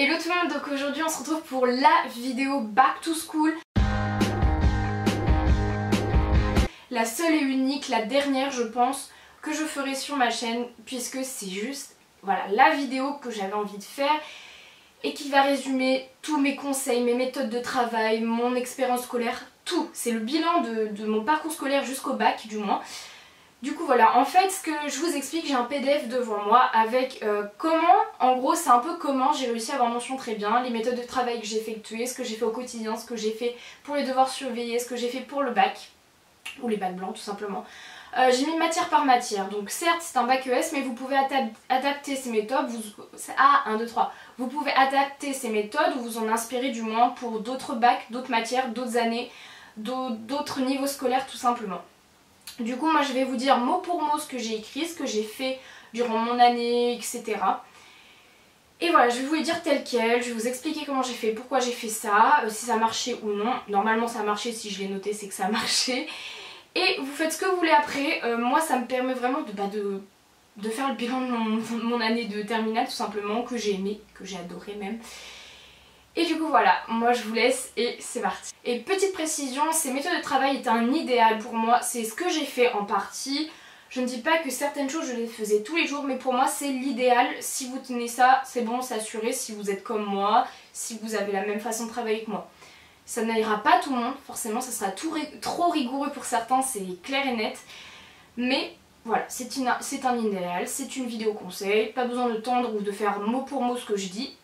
Hello tout le monde, donc aujourd'hui on se retrouve pour la vidéo Back to School. La seule et unique, la dernière je pense, que je ferai sur ma chaîne puisque c'est juste voilà, la vidéo que j'avais envie de faire et qui va résumer tous mes conseils, mes méthodes de travail, mon expérience scolaire, tout. C'est le bilan de mon parcours scolaire jusqu'au bac du moins. Du coup voilà, en fait ce que je vous explique, j'ai un PDF devant moi avec comment, en gros c'est un peu comment j'ai réussi à avoir mention très bien, les méthodes de travail que j'ai effectuées, ce que j'ai fait au quotidien, ce que j'ai fait pour les devoirs surveillés, ce que j'ai fait pour le bac, ou les bacs blancs tout simplement. J'ai mis matière par matière, donc certes c'est un bac ES mais vous pouvez adapter ces méthodes, vous pouvez adapter ces méthodes ou vous en inspirer du moins pour d'autres bacs, d'autres matières, d'autres années, d'autres niveaux scolaires tout simplement. Du coup moi je vais vous dire mot pour mot ce que j'ai écrit, ce que j'ai fait durant mon année, etc. Et voilà, je vais vous les dire tel quel, je vais vous expliquer comment j'ai fait, pourquoi j'ai fait ça, si ça marchait ou non. Normalement ça a marché, si je l'ai noté c'est que ça a marché. Et vous faites ce que vous voulez après, moi ça me permet vraiment de faire le bilan de mon année de terminale tout simplement, que j'ai aimé, que j'ai adoré même. Et du coup voilà, moi je vous laisse et c'est parti. Et petite précision, ces méthodes de travail étaient un idéal pour moi, c'est ce que j'ai fait en partie. Je ne dis pas que certaines choses je les faisais tous les jours, mais pour moi c'est l'idéal. Si vous tenez ça, c'est bon, c'est assuré, si vous êtes comme moi, si vous avez la même façon de travailler que moi. Ça n'ira pas à tout le monde, forcément ça sera trop rigoureux pour certains, c'est clair et net. Mais voilà, c'est un idéal, c'est une vidéo conseil, pas besoin de tendre ou de faire mot pour mot ce que je dis,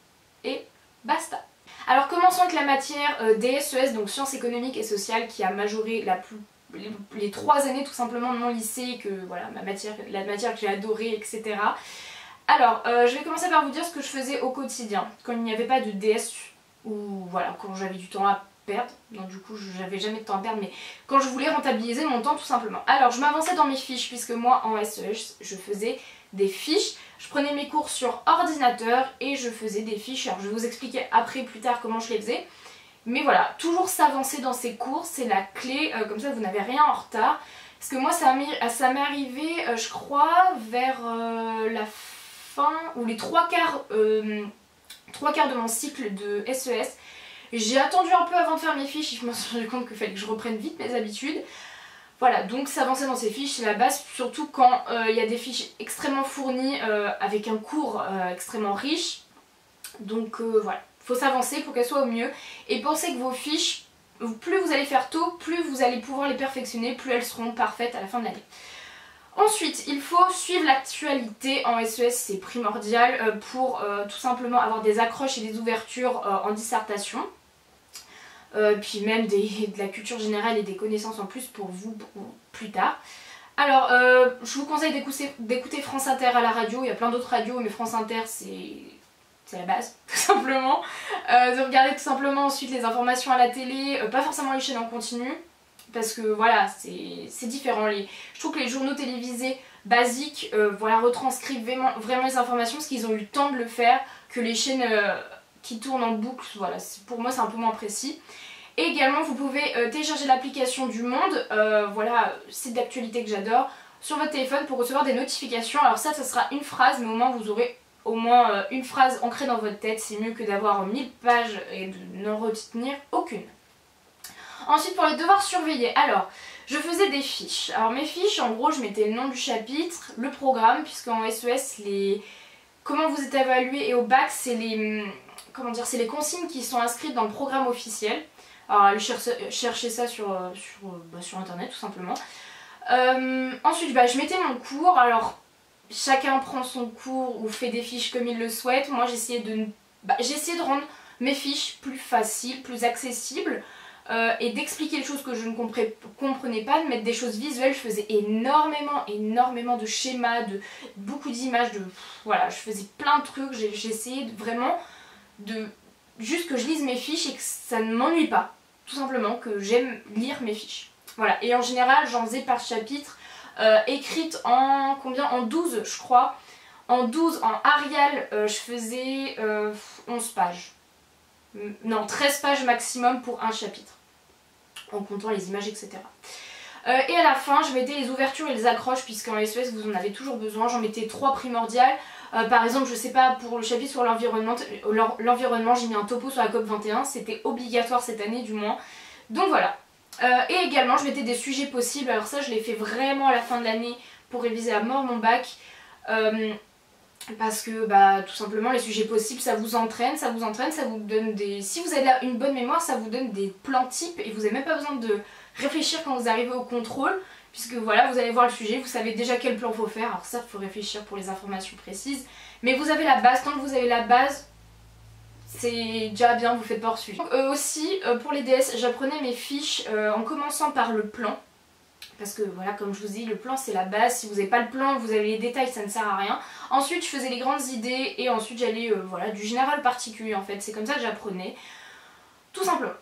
et basta. Alors commençons avec la matière DSES, donc sciences économiques et sociales, qui a majoré les 3 années tout simplement de mon lycée, que voilà, la matière que j'ai adorée, etc. Alors je vais commencer par vous dire ce que je faisais au quotidien, quand il n'y avait pas de DS, ou voilà, quand j'avais du temps à perdre, donc du coup j'avais jamais de temps à perdre, mais quand je voulais rentabiliser mon temps tout simplement. Alors je m'avançais dans mes fiches, puisque moi en SES je faisais des fiches. Je prenais mes cours sur ordinateur et je faisais des fiches. Alors je vais vous expliquer après plus tard comment je les faisais. Mais voilà, toujours s'avancer dans ses cours, c'est la clé, comme ça vous n'avez rien en retard. Parce que moi ça m'est arrivé, je crois, vers la fin, ou les 3/4 de mon cycle de SES. J'ai attendu un peu avant de faire mes fiches et je me suis rendu compte qu'il fallait que je reprenne vite mes habitudes. Voilà, donc s'avancer dans ces fiches c'est la base, surtout quand il y a des fiches extrêmement fournies avec un cours extrêmement riche. Donc voilà, il faut s'avancer pour qu'elles soient au mieux. Et pensez que vos fiches, plus vous allez faire tôt, plus vous allez pouvoir les perfectionner, plus elles seront parfaites à la fin de l'année. Ensuite, il faut suivre l'actualité en SES, c'est primordial pour tout simplement avoir des accroches et des ouvertures en dissertation. Puis même de la culture générale et des connaissances en plus pour vous pour plus tard. Alors je vous conseille d'écouter France Inter à la radio, il y a plein d'autres radios mais France Inter c'est la base tout simplement. De regarder tout simplement ensuite les informations à la télé, pas forcément les chaînes en continu parce que voilà c'est différent. Je trouve que les journaux télévisés basiques voilà, retranscrivent vraiment les informations parce qu'ils ont eu le temps de le faire, que les chaînes qui tournent en boucle, voilà, pour moi c'est un peu moins précis. Et également vous pouvez télécharger l'application du Monde, voilà, c'est d'actualité que j'adore, sur votre téléphone pour recevoir des notifications. Alors ça sera une phrase, mais au moins vous aurez au moins une phrase ancrée dans votre tête, c'est mieux que d'avoir 1000 pages et de n'en retenir aucune. Ensuite pour les devoirs surveillés, alors je faisais des fiches. Alors mes fiches, en gros je mettais le nom du chapitre, le programme, puisqu'en SES comment vous êtes évalué, et au bac c'est les consignes qui sont inscrites dans le programme officiel. Alors allez chercher ça sur internet tout simplement. Ensuite je mettais mon cours. Alors chacun prend son cours ou fait des fiches comme il le souhaite. Moi j'essayais de rendre mes fiches plus faciles, plus accessibles, et d'expliquer les choses que je ne comprenais pas, de mettre des choses visuelles. Je faisais énormément de schémas, beaucoup d'images, voilà, je faisais plein de trucs. J'essayais vraiment juste que je lise mes fiches et que ça ne m'ennuie pas, tout simplement, que j'aime lire mes fiches. Voilà, et en général j'en faisais par chapitre, écrite en combien, en 12 je crois. En 12 en Arial je faisais 11 pages. Non, 13 pages maximum pour un chapitre, en comptant les images, etc. Et à la fin, je mettais les ouvertures et les accroches, puisqu'en SES vous en avez toujours besoin. J'en mettais 3 primordiales. Par exemple, je sais pas, pour le chapitre sur l'environnement, j'ai mis un topo sur la COP21, c'était obligatoire cette année du moins. Donc voilà. Et également, je mettais des sujets possibles, alors ça je l'ai fait vraiment à la fin de l'année pour réviser à mort mon bac. Parce que bah tout simplement les sujets possibles ça vous entraîne, ça vous donne des... Si vous avez une bonne mémoire ça vous donne des plans types et vous n'avez même pas besoin de réfléchir quand vous arrivez au contrôle. Puisque voilà, vous allez voir le sujet, vous savez déjà quel plan faut faire. Alors ça, il faut réfléchir pour les informations précises. Mais vous avez la base, tant que vous avez la base, c'est déjà bien, vous faites pas hors sujet. Aussi, pour les DS, j'apprenais mes fiches en commençant par le plan. Parce que voilà, comme je vous dis, le plan c'est la base. Si vous n'avez pas le plan, vous avez les détails, ça ne sert à rien. Ensuite, je faisais les grandes idées et ensuite j'allais voilà, du général particulier en fait. C'est comme ça que j'apprenais, tout simplement.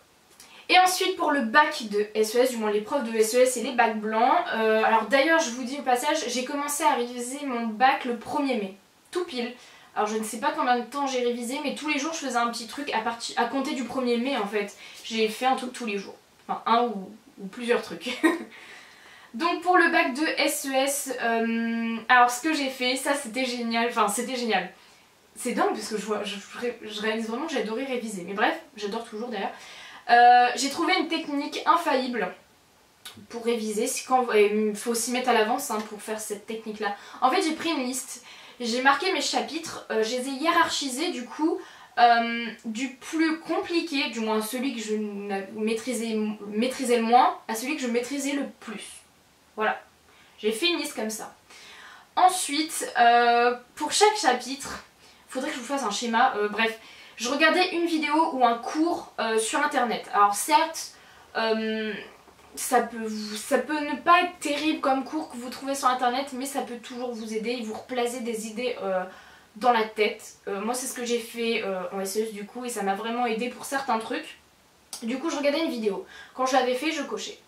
Et ensuite pour le bac de SES, du moins l'épreuve de SES et les bacs blancs, alors d'ailleurs je vous dis au passage, j'ai commencé à réviser mon bac le 1er mai, tout pile. Alors je ne sais pas combien de temps j'ai révisé, mais tous les jours je faisais un petit truc à compter du 1er mai en fait. J'ai fait un truc tous les jours, enfin un ou plusieurs trucs. Donc pour le bac de SES, alors ce que j'ai fait, ça c'était génial, enfin c'était génial. C'est dingue parce que je réalise vraiment que j'adorais réviser, mais bref, j'adore toujours d'ailleurs. J'ai trouvé une technique infaillible pour réviser, il faut s'y mettre à l'avance hein, pour faire cette technique là. En fait j'ai pris une liste, j'ai marqué mes chapitres, je les ai hiérarchisés du coup du plus compliqué, du moins celui que je maîtrisais le moins, à celui que je maîtrisais le plus. Voilà, j'ai fait une liste comme ça. Ensuite, pour chaque chapitre, il faudrait que je vous fasse un schéma, bref. Je regardais une vidéo ou un cours sur internet. Alors certes, ça peut ne pas être terrible comme cours que vous trouvez sur internet, mais ça peut toujours vous aider et vous replacer des idées dans la tête. Moi c'est ce que j'ai fait en SES du coup et ça m'a vraiment aidé pour certains trucs. Du coup je regardais une vidéo. Quand je l'avais fait, je cochais.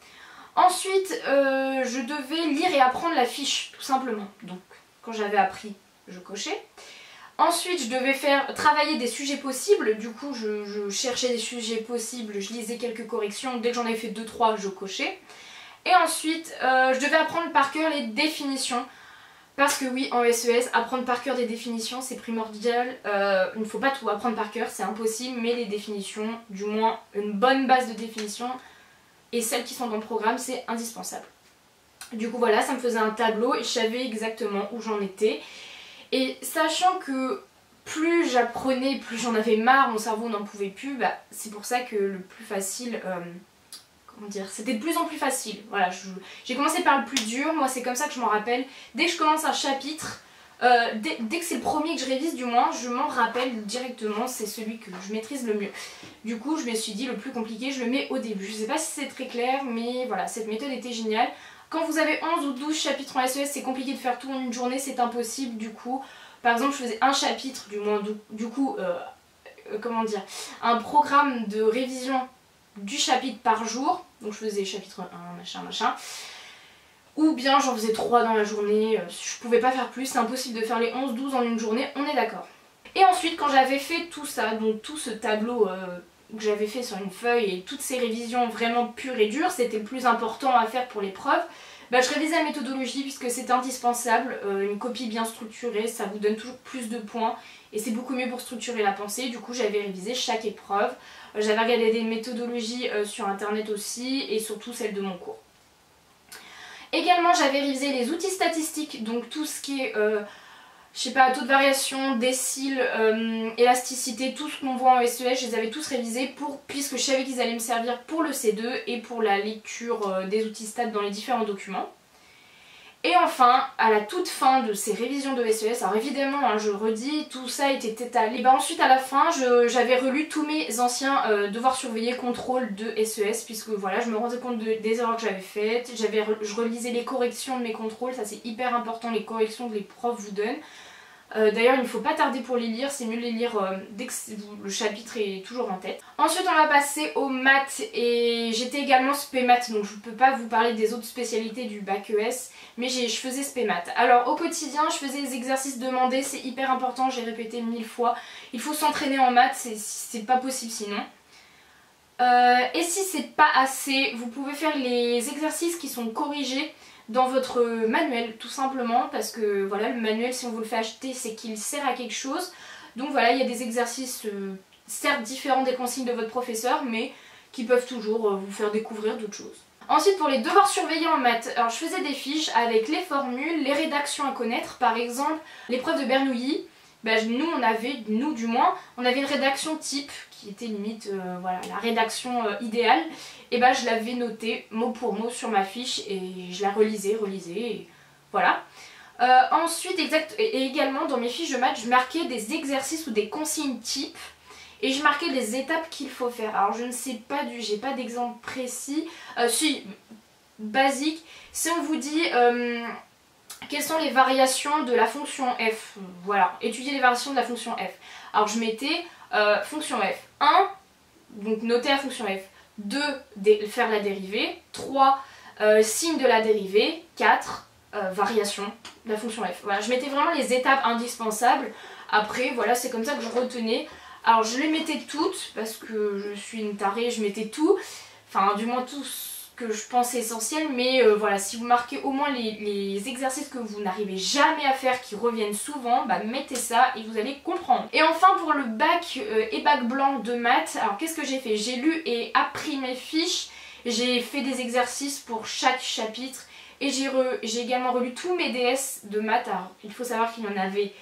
Ensuite, je devais lire et apprendre la fiche, tout simplement. Donc quand j'avais appris, je cochais. Ensuite, je devais travailler des sujets possibles, du coup je cherchais des sujets possibles, je lisais quelques corrections, dès que j'en avais fait 2-3, je cochais. Et ensuite, je devais apprendre par cœur les définitions, parce que oui, en SES, apprendre par cœur des définitions, c'est primordial. Il ne faut pas tout apprendre par cœur, c'est impossible, mais les définitions, du moins une bonne base de définition, et celles qui sont dans le programme, c'est indispensable. Du coup voilà, ça me faisait un tableau et je savais exactement où j'en étais. Et sachant que plus j'apprenais, plus j'en avais marre, mon cerveau n'en pouvait plus, bah, c'est pour ça que le plus facile, comment dire, c'était de plus en plus facile. Voilà, j'ai commencé par le plus dur, moi c'est comme ça que je m'en rappelle. Dès que je commence un chapitre, dès que c'est le premier que je révise du moins, je m'en rappelle directement, c'est celui que je maîtrise le mieux. Du coup je me suis dit le plus compliqué je le mets au début. Je sais pas si c'est très clair mais voilà, cette méthode était géniale. Quand vous avez 11 ou 12 chapitres en SES, c'est compliqué de faire tout en une journée, c'est impossible du coup. Par exemple je faisais un chapitre comment dire, un programme de révision du chapitre par jour. Donc je faisais chapitre 1, machin. Ou bien j'en faisais 3 dans la journée, je pouvais pas faire plus, c'est impossible de faire les 11-12 en une journée, on est d'accord. Et ensuite quand j'avais fait tout ça, donc tout ce tableau que j'avais fait sur une feuille et toutes ces révisions vraiment pures et dures, c'était le plus important à faire pour l'épreuve, bah, je révisais la méthodologie puisque c'est indispensable, une copie bien structurée, ça vous donne toujours plus de points et c'est beaucoup mieux pour structurer la pensée. Du coup j'avais révisé chaque épreuve, j'avais regardé des méthodologies sur internet aussi et surtout celles de mon cours. Également j'avais révisé les outils statistiques, donc tout ce qui est je sais pas, taux de variation, décile, élasticité, tout ce qu'on voit en SES, je les avais tous révisés puisque je savais qu'ils allaient me servir pour le C2 et pour la lecture des outils stats dans les différents documents. Et enfin, à la toute fin de ces révisions de SES, alors évidemment, hein, je redis, tout ça était étalé. Bah ensuite, à la fin, j'avais relu tous mes anciens devoirs surveillés, contrôle de SES, puisque voilà, je me rendais compte des erreurs que j'avais faites. Je relisais les corrections de mes contrôles, ça c'est hyper important, les corrections que les profs vous donnent. D'ailleurs il ne faut pas tarder pour les lire, c'est mieux de les lire dès que le chapitre est toujours en tête. Ensuite on va passer aux maths et j'étais également spé maths, donc je ne peux pas vous parler des autres spécialités du bac ES, mais je faisais spé maths. Alors au quotidien je faisais les exercices demandés, c'est hyper important, j'ai répété 1000 fois. Il faut s'entraîner en maths, c'est pas possible sinon. Et si c'est pas assez, vous pouvez faire les exercices qui sont corrigés dans votre manuel tout simplement, parce que voilà, le manuel si on vous le fait acheter c'est qu'il sert à quelque chose. Donc voilà, il y a des exercices certes différents des consignes de votre professeur, mais qui peuvent toujours vous faire découvrir d'autres choses. Ensuite pour les devoirs surveillés en maths, alors je faisais des fiches avec les formules, les rédactions à connaître, par exemple l'épreuve de Bernoulli. Nous du moins, on avait une rédaction type qui était limite voilà, la rédaction idéale, et je l'avais notée mot pour mot sur ma fiche et je la relisais, et voilà. Ensuite et également dans mes fiches de maths je marquais des exercices ou des consignes types et je marquais les étapes qu'il faut faire. Alors je ne sais pas j'ai pas d'exemple précis, si, basique, si on vous dit quelles sont les variations de la fonction f, voilà, étudier les variations de la fonction f. Alors je mettais fonction f, 1, donc noter la fonction f, 2, faire la dérivée, 3, signe de la dérivée, 4, variation de la fonction f. Voilà, je mettais vraiment les étapes indispensables. Après voilà, c'est comme ça que je retenais. Alors je les mettais toutes parce que je suis une tarée, je mettais tout, enfin du moins tout ce que je pensais essentiel, mais voilà, si vous marquez au moins les exercices que vous n'arrivez jamais à faire, qui reviennent souvent, mettez ça et vous allez comprendre. Et enfin pour le bac et bac blanc de maths, alors qu'est-ce que j'ai fait? J'ai lu et appris mes fiches, j'ai fait des exercices pour chaque chapitre et j'ai également relu tous mes DS de maths. Alors il faut savoir qu'il y en avait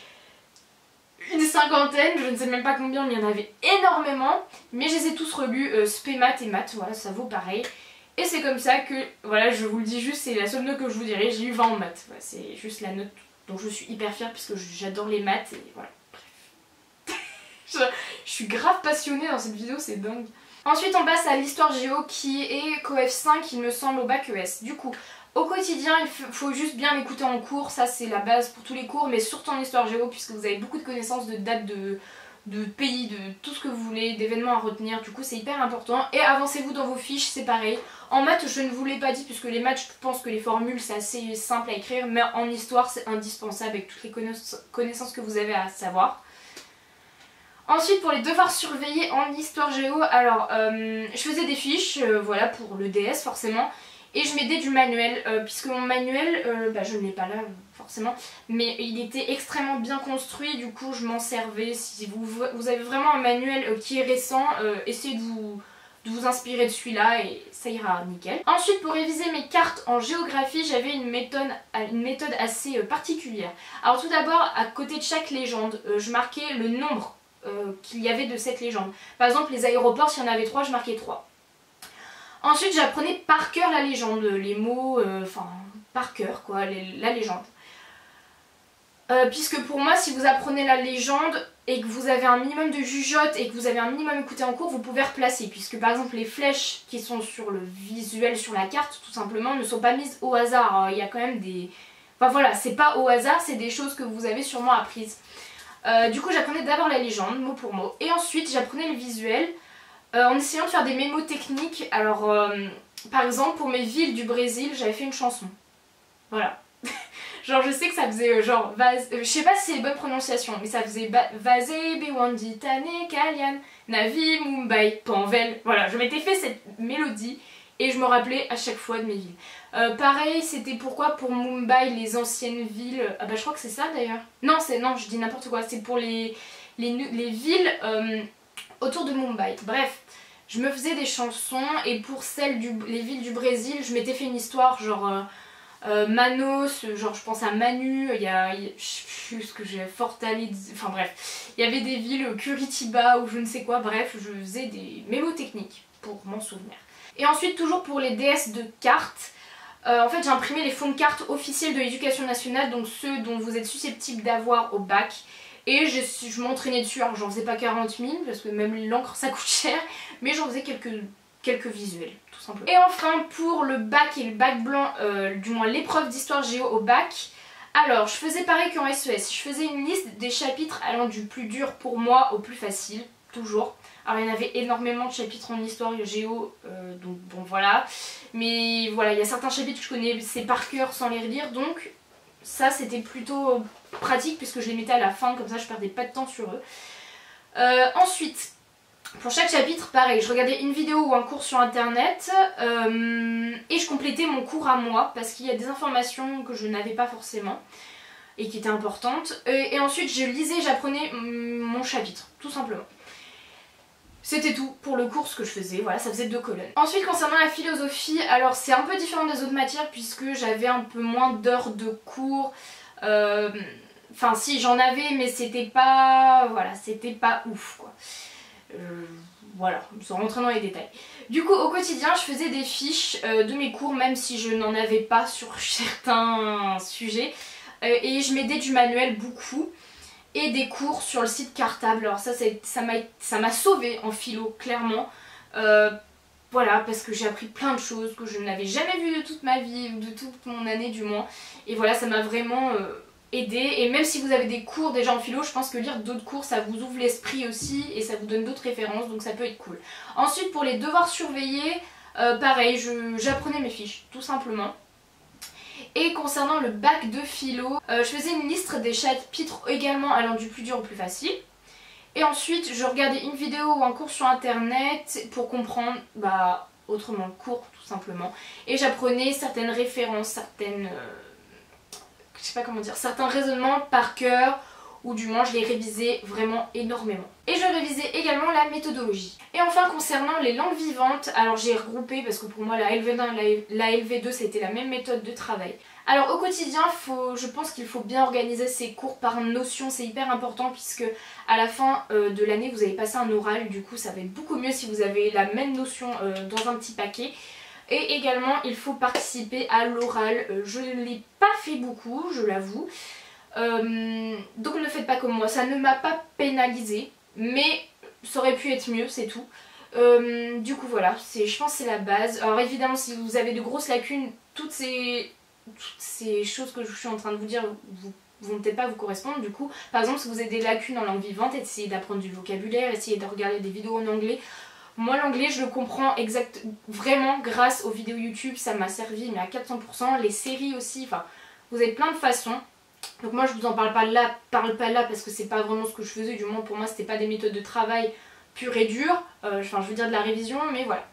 une cinquantaine, je ne sais même pas combien, mais il y en avait énormément, mais je les ai tous relus, spé maths et maths, voilà, ça vaut pareil. Et c'est comme ça que, voilà, je vous le dis juste, c'est la seule note que je vous dirai, j'ai eu 20 en maths, voilà, c'est juste la note dont je suis hyper fière puisque j'adore les maths et voilà, bref. Je suis grave passionnée dans cette vidéo, c'est dingue. Ensuite on passe à l'histoire géo qui est coef 5 il me semble au bac ES. Du coup, au quotidien il faut juste bien m'écouter en cours, ça c'est la base pour tous les cours, mais surtout en histoire géo puisque vous avez beaucoup de connaissances de dates de pays, de tout ce que vous voulez, d'événements à retenir, du coup c'est hyper important. Et avancez-vous dans vos fiches, c'est pareil. En maths je ne vous l'ai pas dit puisque les maths je pense que les formules c'est assez simple à écrire, mais en histoire c'est indispensable avec toutes les connaissances que vous avez à savoir. Ensuite pour les devoirs surveillés en histoire géo, alors je faisais des fiches, voilà pour le DS forcément, et je m'aidais du manuel, puisque mon manuel, je ne l'ai pas là forcément, mais il était extrêmement bien construit, du coup je m'en servais. Si vous avez vraiment un manuel qui est récent, essayez de vous inspirer de celui-là et ça ira nickel. Ensuite pour réviser mes cartes en géographie, j'avais une méthode assez particulière. Alors tout d'abord, à côté de chaque légende, je marquais le nombre qu'il y avait de cette légende. Par exemple les aéroports, s'il y en avait 3, je marquais 3. Ensuite j'apprenais par cœur la légende, les mots, enfin par cœur quoi, la légende. Puisque pour moi si vous apprenez la légende et que vous avez un minimum de jugeote et que vous avez un minimum écouté en cours, vous pouvez replacer. Puisque par exemple les flèches qui sont sur le visuel sur la carte tout simplement ne sont pas mises au hasard. Il y a quand même des... Enfin voilà, c'est pas au hasard, c'est des choses que vous avez sûrement apprises. Du coup j'apprenais d'abord la légende, mot pour mot, et ensuite j'apprenais le visuel en essayant de faire des mémos techniques. Alors par exemple pour mes villes du Brésil j'avais fait une chanson, voilà. Genre je sais que ça faisait genre, je sais pas si c'est les bonnes prononciations, mais ça faisait Vaze, Bewandi, Tane, Kalian, Navi, Mumbai, Panvel, voilà, je m'étais fait cette mélodie et je me rappelais à chaque fois de mes villes. Pareil, c'était pourquoi pour Mumbai, les anciennes villes, je crois que c'est ça d'ailleurs. Non, je dis n'importe quoi, c'est pour les villes autour de Mumbai. Bref, je me faisais des chansons et pour les villes du Brésil, je m'étais fait une histoire genre Manos, genre je pense à Manu, il y a je sais plus ce que j'ai, Fortaleza, enfin bref, il y avait des villes, Curitiba ou je ne sais quoi, bref, je faisais des mémos techniques pour m'en souvenir. Et ensuite toujours pour les DS de cartes, en fait j'ai imprimé les fonds de cartes officiels de l'éducation nationale, donc ceux dont vous êtes susceptibles d'avoir au bac. Et je m'entraînais dessus, alors j'en faisais pas 40 000 parce que même l'encre ça coûte cher, mais j'en faisais quelques visuels tout simplement. Et enfin pour le bac et le bac blanc, du moins l'épreuve d'histoire géo au bac, alors je faisais pareil qu'en SES, je faisais une liste des chapitres allant du plus dur pour moi au plus facile, toujours. Alors il y en avait énormément de chapitres en histoire géo, donc bon voilà, mais voilà il y a certains chapitres que je connaissais par cœur sans les relire, donc ça c'était plutôt pratique puisque je les mettais à la fin, comme ça je perdais pas de temps sur eux. Ensuite, Pour chaque chapitre, pareil, je regardais une vidéo ou un cours sur internet et je complétais mon cours à moi parce qu'il y a des informations que je n'avais pas forcément et qui étaient importantes. Et ensuite, je lisais, j'apprenais mon chapitre, tout simplement. C'était tout pour le cours ce que je faisais, voilà, ça faisait 2 colonnes. Ensuite, concernant la philosophie, alors c'est un peu différent des autres matières puisque j'avais un peu moins d'heures de cours. Enfin si, j'en avais, mais c'était pas, voilà, c'était pas ouf quoi. Voilà, sans rentrer dans les détails. Du coup, au quotidien, je faisais des fiches de mes cours, même si je n'en avais pas sur certains sujets. Et je m'aidais du manuel beaucoup. Et des cours sur le site Cartable. Alors ça m'a sauvée en philo, clairement. Voilà, parce que j'ai appris plein de choses que je n'avais jamais vues de toute ma vie, de toute mon année du moins. Et voilà, ça m'a vraiment aidée. Et même si vous avez des cours déjà en philo, je pense que lire d'autres cours, ça vous ouvre l'esprit aussi et ça vous donne d'autres références, donc ça peut être cool. Ensuite, pour les devoirs surveillés, pareil, j'apprenais mes fiches, tout simplement. Et concernant le bac de philo, je faisais une liste des chapitres également allant du plus dur au plus facile. Et ensuite, je regardais une vidéo ou un cours sur internet pour comprendre autrement le cours, tout simplement. Et j'apprenais certaines références, certaines... je sais pas comment dire, certains raisonnements par cœur, ou du moins je les révisais vraiment énormément. Et je révisais également la méthodologie. Et enfin concernant les langues vivantes, alors j'ai regroupé parce que pour moi la LV1 et la LV2 c'était la même méthode de travail. Alors au quotidien, je pense qu'il faut bien organiser ses cours par notion, c'est hyper important puisque à la fin de l'année vous allez passer un oral, du coup ça va être beaucoup mieux si vous avez la même notion dans un petit paquet. Et également il faut participer à l'oral, je ne l'ai pas fait beaucoup, je l'avoue. Donc ne faites pas comme moi, ça ne m'a pas pénalisé, mais ça aurait pu être mieux, c'est tout. Du coup voilà, je pense que c'est la base. Alors évidemment si vous avez de grosses lacunes, toutes ces choses que je suis en train de vous dire vont peut-être pas vous correspondre. Du coup par exemple si vous avez des lacunes en langue vivante, essayez d'apprendre du vocabulaire, essayez de regarder des vidéos en anglais. Moi l'anglais je le comprends vraiment grâce aux vidéos YouTube, ça m'a servi mais à 400%, les séries aussi, enfin vous avez plein de façons. Donc moi je vous en parle pas là parce que c'est pas vraiment ce que je faisais, du moins pour moi c'était pas des méthodes de travail pures et dures, enfin je veux dire de la révision, mais voilà.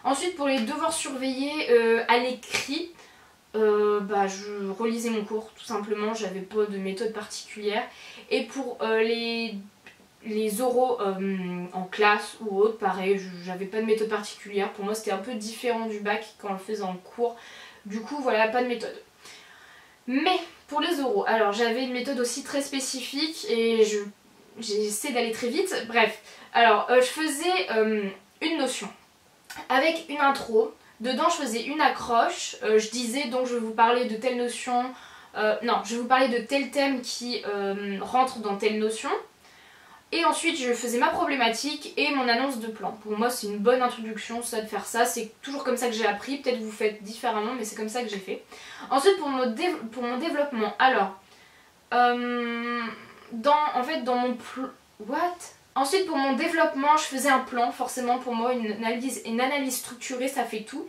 Ensuite pour les devoirs surveillés à l'écrit, je relisais mon cours tout simplement, j'avais pas de méthode particulière. Et pour les oraux en classe ou autre, pareil, j'avais pas de méthode particulière, pour moi c'était un peu différent du bac quand on le faisait en cours, du coup voilà, pas de méthode. Mais pour les oraux, alors j'avais une méthode aussi très spécifique et j'essaie d'aller très vite. Bref, alors je faisais une notion avec une intro. Dedans je faisais une accroche, je disais donc je vais vous parler de telle notion, non je vais vous parler de tel thème qui rentre dans telle notion. Et ensuite je faisais ma problématique et mon annonce de plan. Pour moi c'est une bonne introduction ça de faire ça, c'est toujours comme ça que j'ai appris, peut-être vous faites différemment mais c'est comme ça que j'ai fait. Ensuite pour mon développement, alors Ensuite pour mon développement je faisais un plan, forcément pour moi une analyse structurée ça fait tout.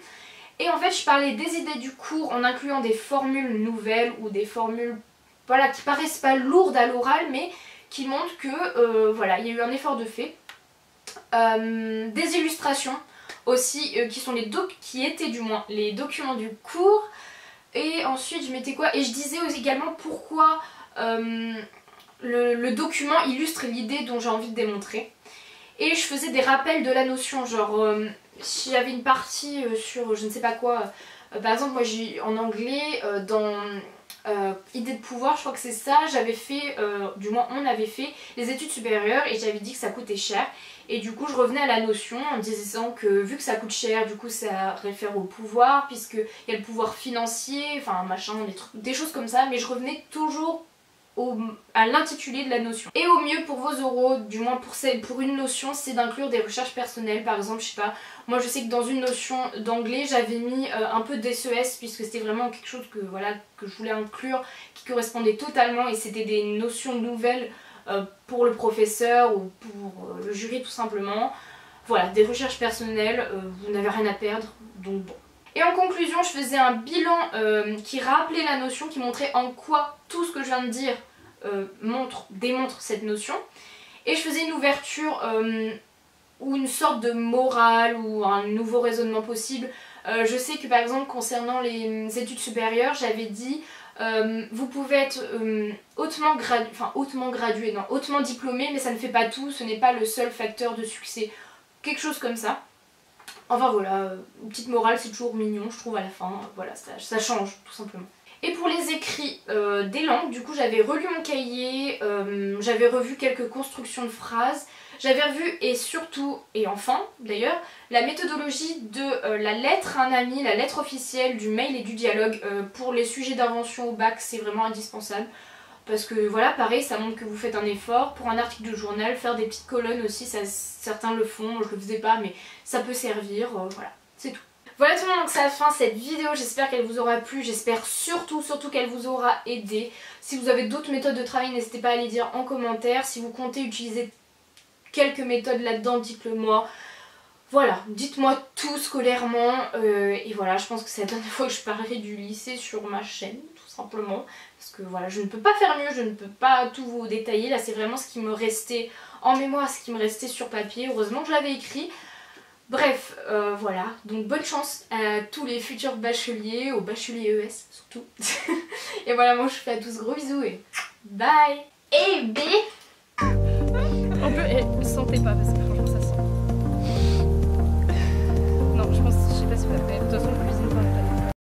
Et en fait je parlais des idées du cours en incluant des formules nouvelles ou des formules voilà, qui paraissent pas lourdes à l'oral mais qui montre que voilà, il y a eu un effort de fait. Des illustrations aussi qui étaient du moins les documents du cours. Et ensuite je mettais quoi? Et je disais également pourquoi le document illustre l'idée dont j'ai envie de démontrer. Et je faisais des rappels de la notion, genre s'il y avait une partie sur je ne sais pas quoi, par exemple moi j'ai en anglais dans idée de pouvoir, je crois que c'est ça, j'avais fait, du moins on avait fait les études supérieures et j'avais dit que ça coûtait cher. Et du coup je revenais à la notion en disant que vu que ça coûte cher, du coup ça réfère au pouvoir, puisqu'il y a le pouvoir financier, enfin machin, des choses comme ça, mais je revenais toujours à l'intitulé de la notion. Et au mieux pour vos oraux, du moins pour une notion, c'est d'inclure des recherches personnelles. Par exemple, je sais pas, moi je sais que dans une notion d'anglais j'avais mis un peu d'SES puisque c'était vraiment quelque chose que, voilà, que je voulais inclure, qui correspondait totalement et c'était des notions nouvelles pour le professeur ou pour le jury tout simplement. Voilà, des recherches personnelles, vous n'avez rien à perdre, donc bon. Et en conclusion, je faisais un bilan qui rappelait la notion, qui montrait en quoi tout ce que je viens de dire démontre cette notion. Et je faisais une ouverture ou une sorte de morale ou un nouveau raisonnement possible. Je sais que par exemple concernant les études supérieures, j'avais dit vous pouvez être hautement diplômé, mais ça ne fait pas tout, ce n'est pas le seul facteur de succès. Quelque chose comme ça. Enfin voilà, une petite morale, c'est toujours mignon je trouve à la fin, voilà, ça change tout simplement. Et pour les écrits des langues, du coup j'avais relu mon cahier, j'avais revu quelques constructions de phrases, j'avais revu et surtout, et enfin d'ailleurs, la méthodologie de la lettre à un ami, la lettre officielle, du mail et du dialogue. Pour les sujets d'invention au bac, c'est vraiment indispensable. Parce que voilà, pareil, ça montre que vous faites un effort. Pour un article de journal, faire des petites colonnes aussi, ça, certains le font, je le faisais pas, mais ça peut servir, voilà, c'est tout. Voilà tout le monde, donc c'est la fin de cette vidéo, j'espère qu'elle vous aura plu, j'espère surtout qu'elle vous aura aidé. Si vous avez d'autres méthodes de travail, n'hésitez pas à les dire en commentaire. Si vous comptez utiliser quelques méthodes là-dedans, dites-le moi. Voilà, dites-moi tout scolairement, et voilà, je pense que c'est la dernière fois que je parlerai du lycée sur ma chaîne, tout simplement. Parce que voilà, je ne peux pas faire mieux, je ne peux pas tout vous détailler, là c'est vraiment ce qui me restait en mémoire, ce qui me restait sur papier, heureusement que je l'avais écrit. Bref, voilà, donc bonne chance à tous les futurs bacheliers, aux bacheliers ES surtout. Et voilà, moi je vous fais à tous gros bisous et bye. Et B. On peut, vous sentez pas parce que